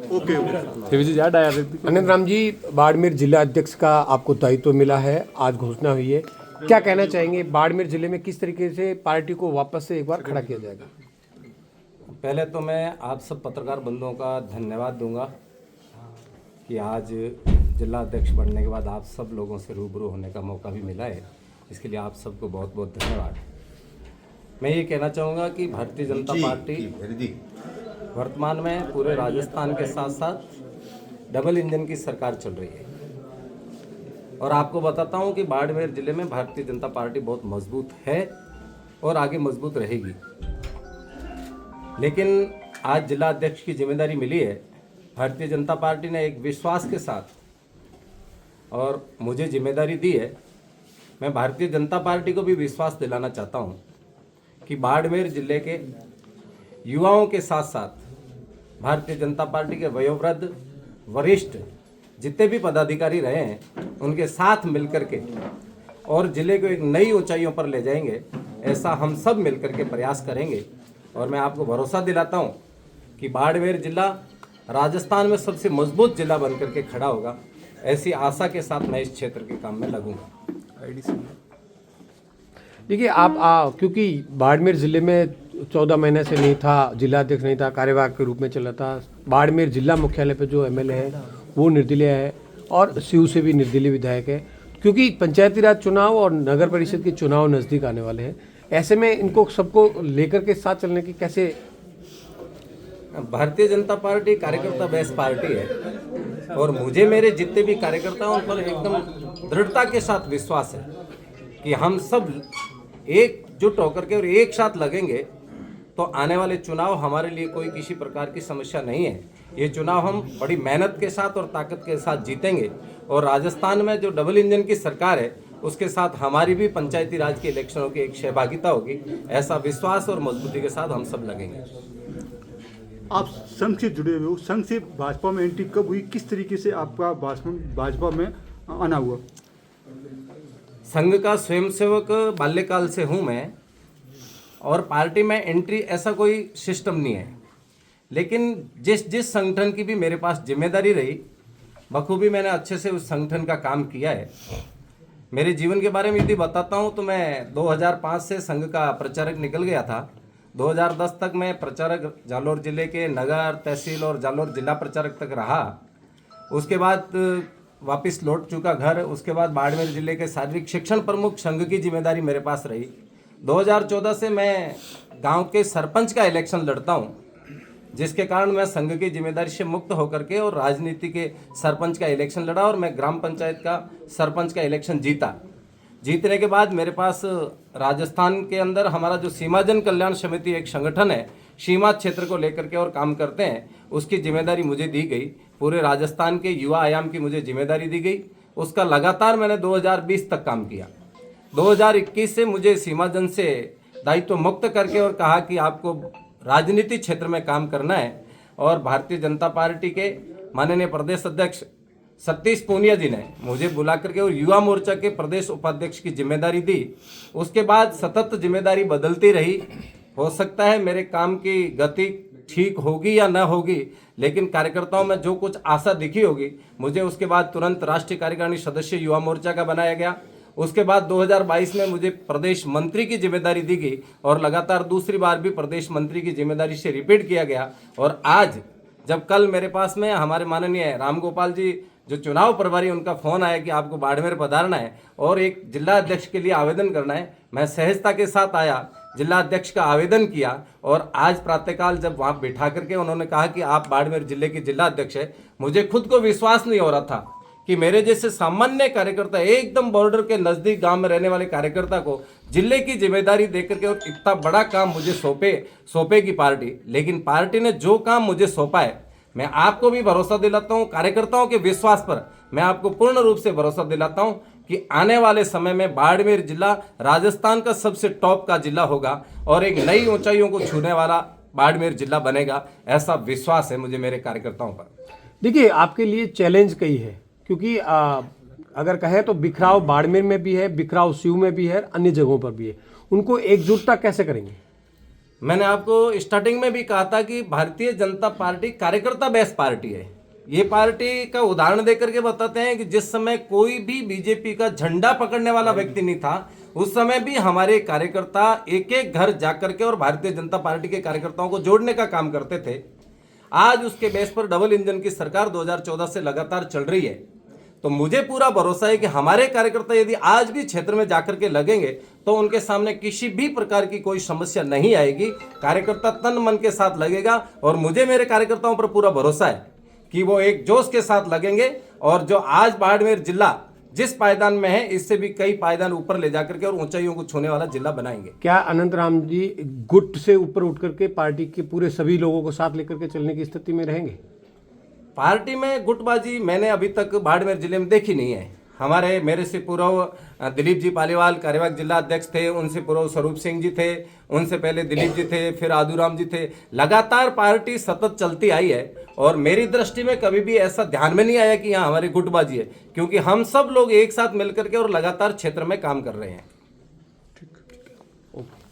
Okay अनंत राम जी, बाड़मेर जिला अध्यक्ष का आपको दायित्व मिला है, आज घोषणा हुई है, क्या कहना चाहेंगे? बाड़मेर जिले में किस तरीके से पार्टी को वापस से एक बार खड़ा किया जाएगा? पहले तो मैं आप सब पत्रकार बंधुओं का धन्यवाद दूंगा कि आज जिला अध्यक्ष बनने के बाद आप सब लोगों से रूबरू होने का मौका भी मिला है। इसके लिए आप सबको बहुत बहुत धन्यवाद। मैं ये कहना चाहूँगा कि भारतीय जनता पार्टी वर्तमान में पूरे राजस्थान के साथ साथ डबल इंजन की सरकार चल रही है और आपको बताता हूँ कि बाड़मेर जिले में भारतीय जनता पार्टी बहुत मजबूत है और आगे मजबूत रहेगी। लेकिन आज जिला अध्यक्ष की जिम्मेदारी मिली है, भारतीय जनता पार्टी ने एक विश्वास के साथ और मुझे जिम्मेदारी दी है। मैं भारतीय जनता पार्टी को भी विश्वास दिलाना चाहता हूँ कि बाड़मेर जिले के युवाओं के साथ साथ भारतीय जनता पार्टी के वयोवृद्ध वरिष्ठ जितने भी पदाधिकारी रहे हैं उनके साथ मिलकर के और जिले को एक नई ऊंचाइयों पर ले जाएंगे, ऐसा हम सब मिलकर के प्रयास करेंगे। और मैं आपको भरोसा दिलाता हूं कि बाड़मेर जिला राजस्थान में सबसे मजबूत जिला बनकर के खड़ा होगा। ऐसी आशा के साथ मैं इस क्षेत्र के काम में लगूंगा। देखिए आप क्योंकि बाड़मेर जिले में 14 महीने से नहीं था, जिला अध्यक्ष नहीं था, कार्यवाहक के रूप में चला था। बाड़मेर जिला मुख्यालय पे जो एमएलए है वो निर्दलीय है और सीयू से भी निर्दलीय विधायक है। क्योंकि पंचायती राज चुनाव और नगर परिषद के चुनाव नज़दीक आने वाले हैं, ऐसे में इनको सबको लेकर के साथ चलने की कैसे? भारतीय जनता पार्टी कार्यकर्ता बेस पार्टी है और मुझे मेरे जितने भी कार्यकर्ता हैं उन पर एकदम दृढ़ता के साथ विश्वास है कि हम सब एकजुट होकर के और एक साथ लगेंगे तो आने वाले चुनाव हमारे लिए कोई किसी प्रकार की समस्या नहीं है। ये चुनाव हम बड़ी मेहनत के साथ और ताकत के साथ जीतेंगे और राजस्थान में जो डबल इंजन की सरकार है उसके साथ हमारी भी पंचायती राज के इलेक्शनों की एक सहभागिता होगी। ऐसा विश्वास और मजबूती के साथ हम सब लगेंगे। आप संघ से जुड़े हुए हो, संघ से भाजपा में एंट्री कब हुई, किस तरीके से आपका भाजपा में आना हुआ? संघ का स्वयंसेवक बाल्यकाल से हूँ मैं और पार्टी में एंट्री ऐसा कोई सिस्टम नहीं है, लेकिन जिस संगठन की भी मेरे पास जिम्मेदारी रही बखूबी मैंने अच्छे से उस संगठन का काम किया है। मेरे जीवन के बारे में यदि बताता हूँ तो मैं 2005 से संघ का प्रचारक निकल गया था। 2010 तक मैं प्रचारक जालौर जिले के नगर तहसील और जालौर जिला प्रचारक तक रहा। उसके बाद वापस लौट चुका घर। उसके बाद बाड़मेर जिले के शारीरिक शिक्षण प्रमुख संघ की जिम्मेदारी मेरे पास रही। 2014 से मैं गांव के सरपंच का इलेक्शन लड़ता हूं, जिसके कारण मैं संघ की जिम्मेदारी से मुक्त होकर के और राजनीति के सरपंच का इलेक्शन लड़ा और मैं ग्राम पंचायत का सरपंच का इलेक्शन जीता। जीतने के बाद मेरे पास राजस्थान के अंदर हमारा जो सीमा जन कल्याण समिति एक संगठन है, सीमा क्षेत्र को लेकर के और काम करते हैं, उसकी जिम्मेदारी मुझे दी गई। पूरे राजस्थान के युवा आयाम की मुझे जिम्मेदारी दी गई। उसका लगातार मैंने 2020 तक काम किया। 2021 से मुझे सीमा जन से दायित्व मुक्त करके और कहा कि आपको राजनीतिक क्षेत्र में काम करना है और भारतीय जनता पार्टी के माननीय प्रदेश अध्यक्ष सतीश पूनिया जी ने मुझे बुला करके और युवा मोर्चा के प्रदेश उपाध्यक्ष की जिम्मेदारी दी। उसके बाद सतत जिम्मेदारी बदलती रही। हो सकता है मेरे काम की गति ठीक होगी या न होगी, लेकिन कार्यकर्ताओं में जो कुछ आशा दिखी होगी, मुझे उसके बाद तुरंत राष्ट्रीय कार्यकारिणी सदस्य युवा मोर्चा का बनाया गया। उसके बाद 2022 में मुझे प्रदेश मंत्री की जिम्मेदारी दी गई और लगातार दूसरी बार भी प्रदेश मंत्री की जिम्मेदारी से रिपीट किया गया। और आज जब कल मेरे पास में हमारे माननीय राम गोपाल जी जो चुनाव प्रभारी, उनका फ़ोन आया कि आपको बाड़मेर पधारना है और एक जिला अध्यक्ष के लिए आवेदन करना है, मैं सहजता के साथ आया, जिला अध्यक्ष का आवेदन किया और आज प्रातःकाल जब वहाँ बिठा करके उन्होंने कहा कि आप बाड़मेर जिले के जिला अध्यक्ष है, मुझे खुद को विश्वास नहीं हो रहा था कि मेरे जैसे सामान्य कार्यकर्ता, एकदम बॉर्डर के नज़दीक गांव में रहने वाले कार्यकर्ता को जिले की जिम्मेदारी देकर के और इतना बड़ा काम मुझे सौंपेगी पार्टी। लेकिन पार्टी ने जो काम मुझे सौंपा है, मैं आपको भी भरोसा दिलाता हूं, कार्यकर्ताओं के विश्वास पर मैं आपको पूर्ण रूप से भरोसा दिलाता हूं कि आने वाले समय में बाड़मेर जिला राजस्थान का सबसे टॉप का जिला होगा और एक नई ऊंचाइयों को छूने वाला बाड़मेर जिला बनेगा। ऐसा विश्वास है मुझे मेरे कार्यकर्ताओं पर। देखिए, आपके लिए चैलेंज कई है, क्योंकि अगर कहें तो बिखराव बाड़मेर में भी है, बिखराव सीयू में भी है, अन्य जगहों पर भी है। उनको एकजुटता कैसे करेंगे? मैंने आपको स्टार्टिंग में भी कहा था कि भारतीय जनता पार्टी कार्यकर्ता बेस्ड पार्टी है। ये पार्टी का उदाहरण देकर के बताते हैं कि जिस समय कोई भी बीजेपी का झंडा पकड़ने वाला व्यक्ति नहीं था, उस समय भी हमारे कार्यकर्ता एक एक घर जाकर के और भारतीय जनता पार्टी के कार्यकर्ताओं को जोड़ने का काम करते थे। आज उसके बेस पर डबल इंजन की सरकार 2014 से लगातार चल रही है। तो मुझे पूरा भरोसा है कि हमारे कार्यकर्ता यदि आज भी क्षेत्र में जाकर के लगेंगे तो उनके सामने किसी भी प्रकार की कोई समस्या नहीं आएगी। कार्यकर्ता तन मन के साथ लगेगा और मुझे मेरे कार्यकर्ताओं पर पूरा भरोसा है कि वो एक जोश के साथ लगेंगे और जो आज बाड़मेर जिला जिस पायदान में है इससे भी कई पायदान ऊपर ले जाकर के और ऊंचाइयों को छूने वाला जिला बनाएंगे। क्या अनंत राम जी गुट से ऊपर उठ करके पार्टी के पूरे सभी लोगों को साथ लेकर के चलने की स्थिति में रहेंगे? पार्टी में गुटबाजी मैंने अभी तक बाड़मेर जिले में देखी नहीं है। हमारे मेरे से पूर्व दिलीप जी पालीवाल कार्यवाहक जिला अध्यक्ष थे, उनसे पूर्व स्वरूप सिंह जी थे, उनसे पहले दिलीप जी थे, फिर आदूराम जी थे। लगातार पार्टी सतत चलती आई है और मेरी दृष्टि में कभी भी ऐसा ध्यान में नहीं आया कि यहाँ हमारी गुटबाजी है, क्योंकि हम सब लोग एक साथ मिलकर के और लगातार क्षेत्र में काम कर रहे हैं। ओके।